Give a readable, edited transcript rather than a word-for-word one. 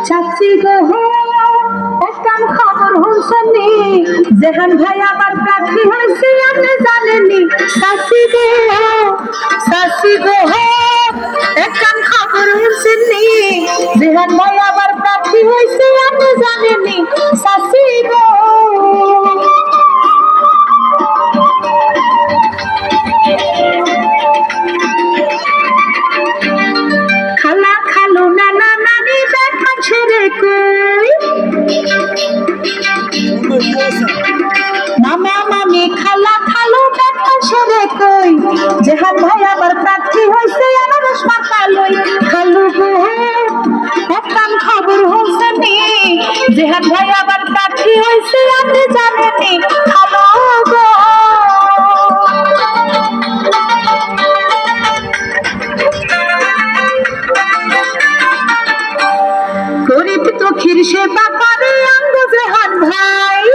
চাচি গো একখান খবর শুনছেনি, জেহান ভাই আমার প্রার্থী হয়েছে আপনি জানেননি। চাচি গো একখান খবর শুনছেনি, জেহান ভাই আমার প্রার্থী হয়েছে আপনি জানেননি। চাচি গো খালা খালু নানা নানি দেখা ছেড়ে কই, মামা মামি খালা খালু দেখা ছেড়ে কই, জেহান ভাই আবার প্রার্থী হয়েছে আনারস মাখা লই। খালু গো একখান খবর শুনছেনি, জেহান ভাই আবার প্রার্থী হয়েছে আপনি জানেননি। খালু গো গরিব দুঃখীর সেবা করে আঙ্গ জেহান ভাই।